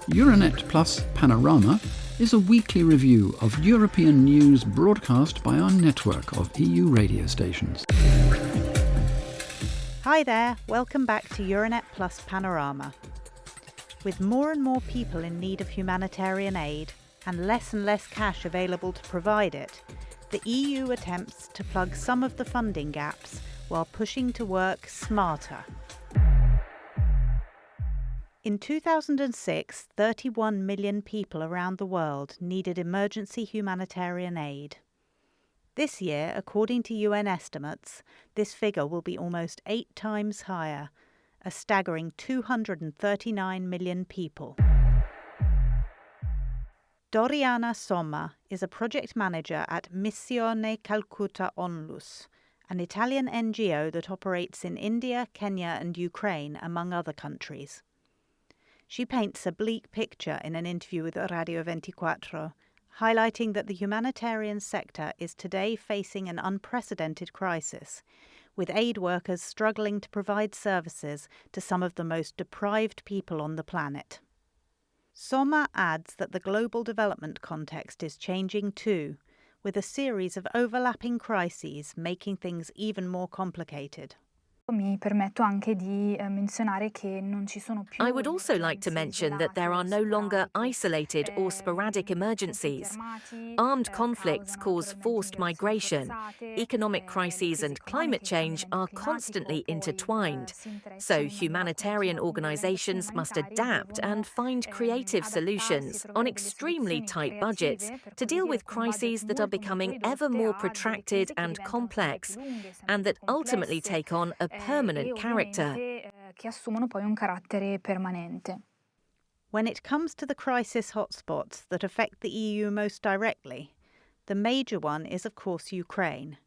Euranet Plus Panorama is a weekly review of European news broadcast by our network of EU radio stations. Hi there, welcome back to Euranet Plus Panorama. With more and more people in need of humanitarian aid and less cash available to provide it, the EU attempts to plug some of the funding gaps while pushing to work smarter. In 2006, 31 million people around the world needed emergency humanitarian aid. This year, according to UN estimates, this figure will be almost 8 times higher, a staggering 239 million people. Doriana Somma is a project manager at Missione Calcutta Onlus, an Italian NGO that operates in India, Kenya and Ukraine, among other countries. She paints a bleak picture in an interview with Radio 24, highlighting that the humanitarian sector is today facing an unprecedented crisis, with aid workers struggling to provide services to some of the most deprived people on the planet. Somma adds that the global development context is changing too, with a series of overlapping crises making things even more complicated. I would also like to mention that there are no longer isolated or sporadic emergencies. Armed conflicts cause forced migration. Economic crises and climate change are constantly intertwined. So humanitarian organizations must adapt and find creative solutions on extremely tight budgets to deal with crises that are becoming ever more protracted and complex, and that ultimately take on a permanent character. When it comes to the crisis hotspots that affect the EU most directly, the major one is of course Ukraine,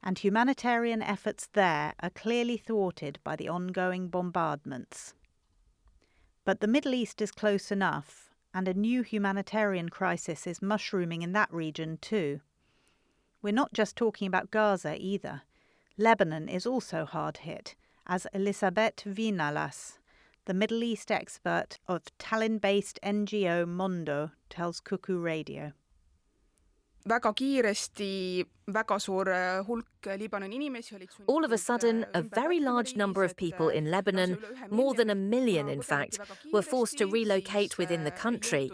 and humanitarian efforts there are clearly thwarted by the ongoing bombardments. But the Middle East is close enough, and a new humanitarian crisis is mushrooming in that region too. We're not just talking about Gaza either. Lebanon is also hard hit, as Elisabeth Vinalas, the Middle East expert of Tallinn-based NGO Mondo, tells Kuku Radio. All of a sudden, a very large number of people in Lebanon, more than 1 million in fact, were forced to relocate within the country.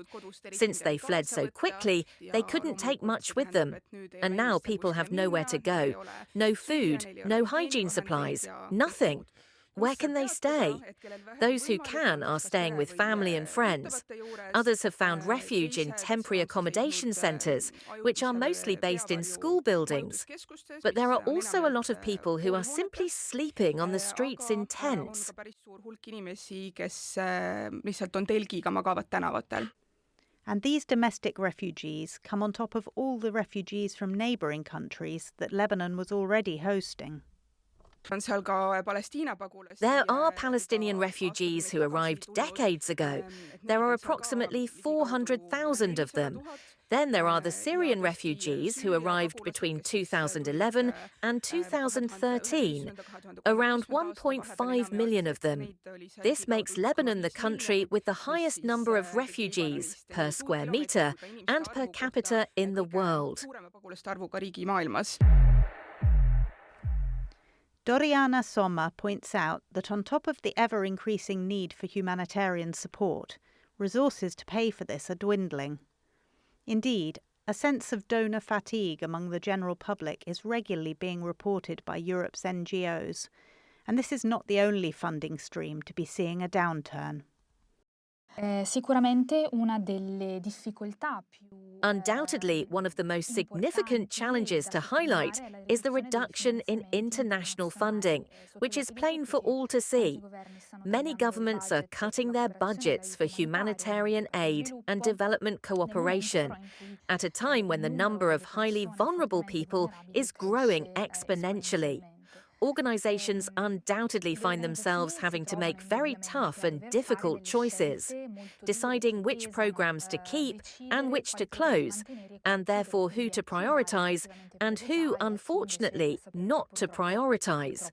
Since they fled so quickly, they couldn't take much with them. And now people have nowhere to go. No food, no hygiene supplies, nothing. Where can they stay? Those who can are staying with family and friends. Others have found refuge in temporary accommodation centres, which are mostly based in school buildings. But there are also a lot of people who are simply sleeping on the streets in tents. And these domestic refugees come on top of all the refugees from neighbouring countries that Lebanon was already hosting. There are Palestinian refugees who arrived decades ago. There are approximately 400,000 of them. Then there are the Syrian refugees who arrived between 2011 and 2013, around 1.5 million of them. This makes Lebanon the country with the highest number of refugees per square metre and per capita in the world. Doriana Somma points out that on top of the ever-increasing need for humanitarian support, resources to pay for this are dwindling. Indeed, a sense of donor fatigue among the general public is regularly being reported by Europe's NGOs, and this is not the only funding stream to be seeing a downturn. Undoubtedly, one of the most significant challenges to highlight is the reduction in international funding, which is plain for all to see. Many governments are cutting their budgets for humanitarian aid and development cooperation, at a time when the number of highly vulnerable people is growing exponentially. Organisations undoubtedly find themselves having to make very tough and difficult choices, deciding which programmes to keep and which to close, and therefore who to prioritise and who, unfortunately, not to prioritise.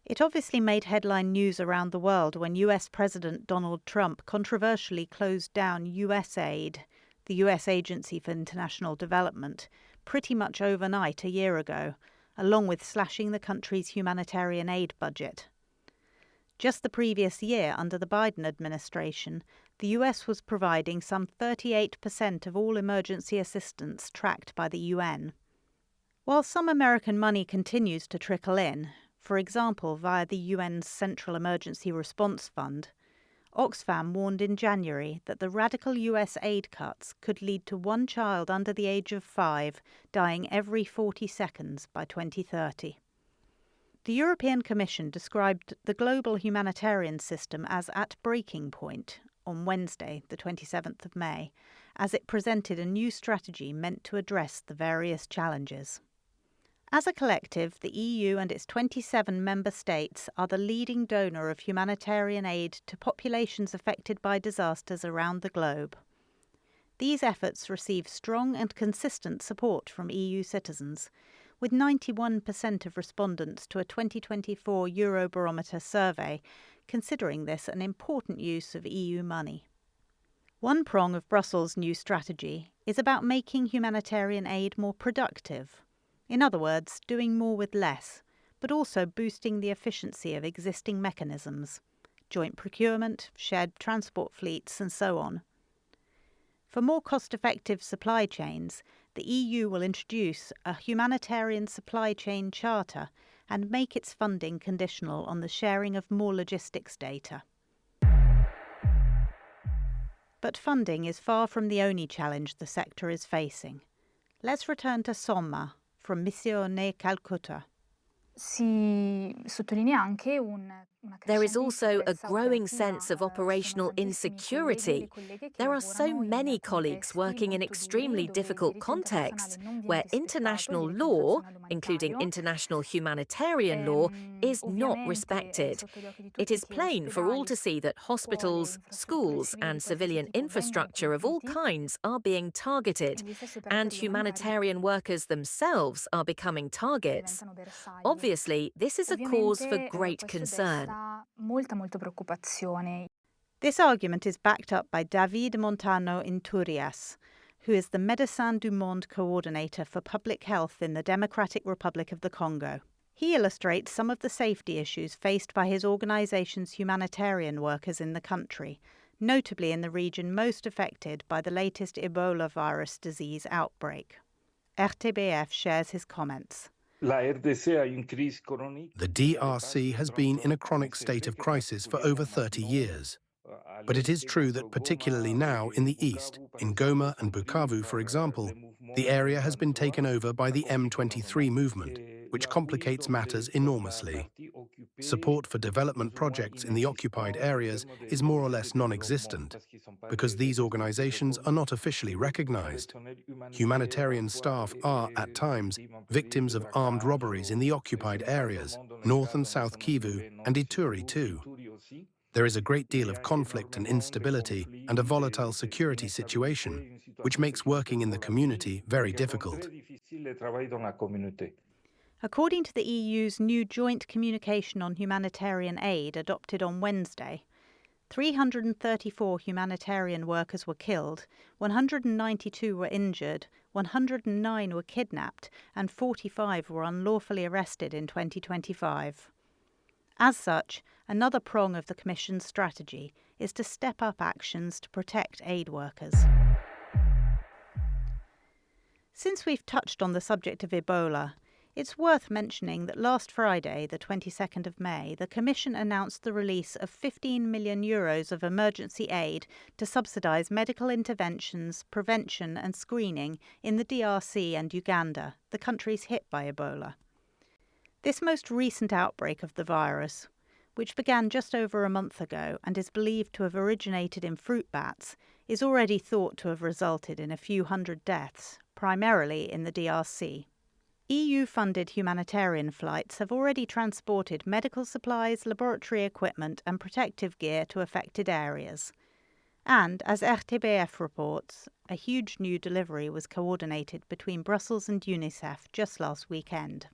It obviously made headline news around the world when US President Donald Trump controversially closed down USAID, the US Agency for International Development, pretty much overnight a year ago, along with slashing the country's humanitarian aid budget. Just the previous year, under the Biden administration, the US was providing some 38% of all emergency assistance tracked by the UN. While some American money continues to trickle in, for example via the UN's Central Emergency Response Fund, Oxfam warned in January that the radical US aid cuts could lead to one child under the age of 5 dying every 40 seconds by 2030. The European Commission described the global humanitarian system as at breaking point on Wednesday, the 27th of May, as it presented a new strategy meant to address the various challenges. As a collective, the EU and its 27 member states are the leading donor of humanitarian aid to populations affected by disasters around the globe. These efforts receive strong and consistent support from EU citizens, with 91% of respondents to a 2024 Eurobarometer survey considering this an important use of EU money. One prong of Brussels' new strategy is about making humanitarian aid more productive. In other words, doing more with less, but also boosting the efficiency of existing mechanisms, joint procurement, shared transport fleets, and so on. For more cost-effective supply chains, the EU will introduce a humanitarian supply chain charter and make its funding conditional on the sharing of more logistics data. But funding is far from the only challenge the sector is facing. Let's return to Somma, from Missione Calcutta. There is also a growing sense of operational insecurity. There are so many colleagues working in extremely difficult contexts where international law, including international humanitarian law, is not respected. It is plain for all to see that hospitals, schools, and civilian infrastructure of all kinds are being targeted, and humanitarian workers themselves are becoming targets. Obviously, this is a cause for great concern. This argument is backed up by David Montano Inturias, who is the Médecins du Monde coordinator for public health in the Democratic Republic of the Congo. He illustrates some of the safety issues faced by his organization's humanitarian workers in the country, notably in the region most affected by the latest Ebola virus disease outbreak. RTBF shares his comments. The DRC has been in a chronic state of crisis for over 30 years. But it is true that particularly now in the east, in Goma and Bukavu, for example, the area has been taken over by the M23 movement, which complicates matters enormously. Support for development projects in the occupied areas is more or less non-existent, because these organizations are not officially recognized. Humanitarian staff are, at times, victims of armed robberies in the occupied areas, North and South Kivu, and Ituri too. There is a great deal of conflict and instability and a volatile security situation, which makes working in the community very difficult. According to the EU's new Joint Communication on Humanitarian Aid adopted on Wednesday, 334 humanitarian workers were killed, 192 were injured, 109 were kidnapped, and 45 were unlawfully arrested in 2025. As such, another prong of the Commission's strategy is to step up actions to protect aid workers. Since we've touched on the subject of Ebola, it's worth mentioning that last Friday, the 22nd of May, the Commission announced the release of €15 million of emergency aid to subsidise medical interventions, prevention and screening in the DRC and Uganda, the countries hit by Ebola. This most recent outbreak of the virus, which began just over a month ago and is believed to have originated in fruit bats, is already thought to have resulted in a few hundred deaths, primarily in the DRC. EU-funded humanitarian flights have already transported medical supplies, laboratory equipment and protective gear to affected areas. And, as RTBF reports, a huge new delivery was coordinated between Brussels and UNICEF just last weekend.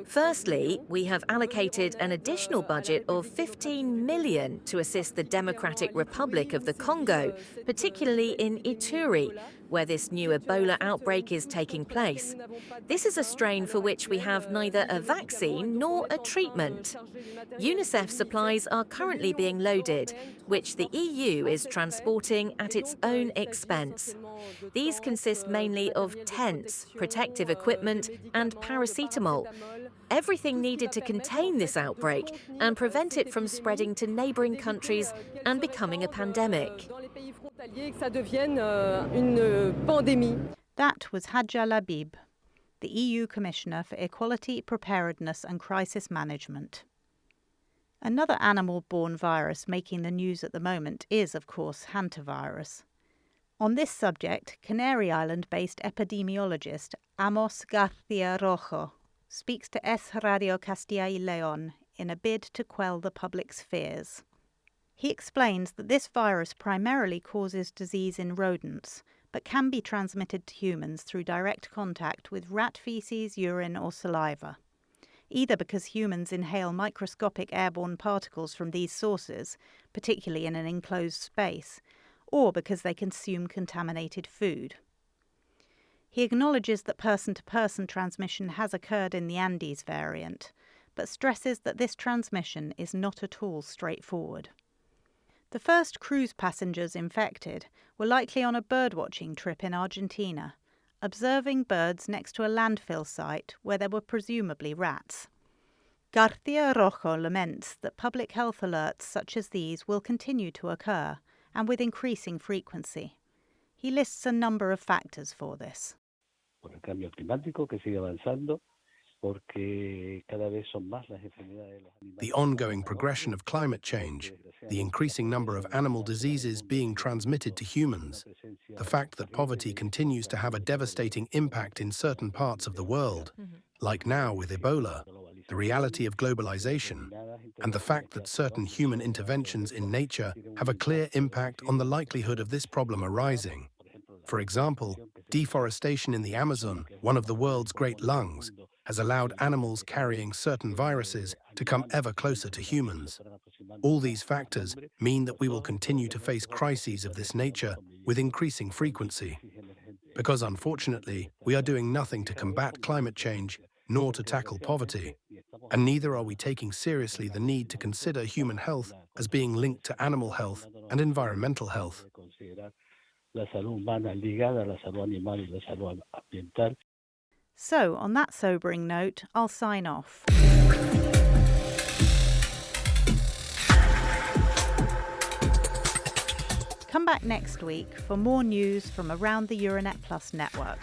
Firstly, we have allocated an additional budget of 15 million to assist the Democratic Republic of the Congo, particularly in Ituri, where this new Ebola outbreak is taking place. This is a strain for which we have neither a vaccine nor a treatment. UNICEF supplies are currently being loaded, which the EU is transporting at its own expense. These consist mainly of tents, protective equipment, and paracetamol. Everything needed to contain this outbreak and prevent it from spreading to neighbouring countries and becoming a pandemic. That was Hadja Labib, the EU Commissioner for Equality, Preparedness and Crisis Management. Another animal-borne virus making the news at the moment is, of course, hantavirus. On this subject, Canary Island-based epidemiologist Amos García Rojo speaks to Es Radio Castilla y León in a bid to quell the public's fears. He explains that this virus primarily causes disease in rodents, but can be transmitted to humans through direct contact with rat feces, urine or saliva, either because humans inhale microscopic airborne particles from these sources, particularly in an enclosed space, or because they consume contaminated food. He acknowledges that person-to-person transmission has occurred in the Andes variant, but stresses that this transmission is not at all straightforward. The first cruise passengers infected were likely on a birdwatching trip in Argentina, observing birds next to a landfill site where there were presumably rats. García Rojo laments that public health alerts such as these will continue to occur, and with increasing frequency. He lists a number of factors for this. The ongoing progression of climate change, the increasing number of animal diseases being transmitted to humans, the fact that poverty continues to have a devastating impact in certain parts of the world, like now with Ebola, the reality of globalization, and the fact that certain human interventions in nature have a clear impact on the likelihood of this problem arising. For example, deforestation in the Amazon, one of the world's great lungs, has allowed animals carrying certain viruses to come ever closer to humans. All these factors mean that we will continue to face crises of this nature with increasing frequency. Because unfortunately, we are doing nothing to combat climate change nor to tackle poverty, and neither are we taking seriously the need to consider human health as being linked to animal health and environmental health. So, on that sobering note, I'll sign off. Come back next week for more news from around the Euranet Plus network.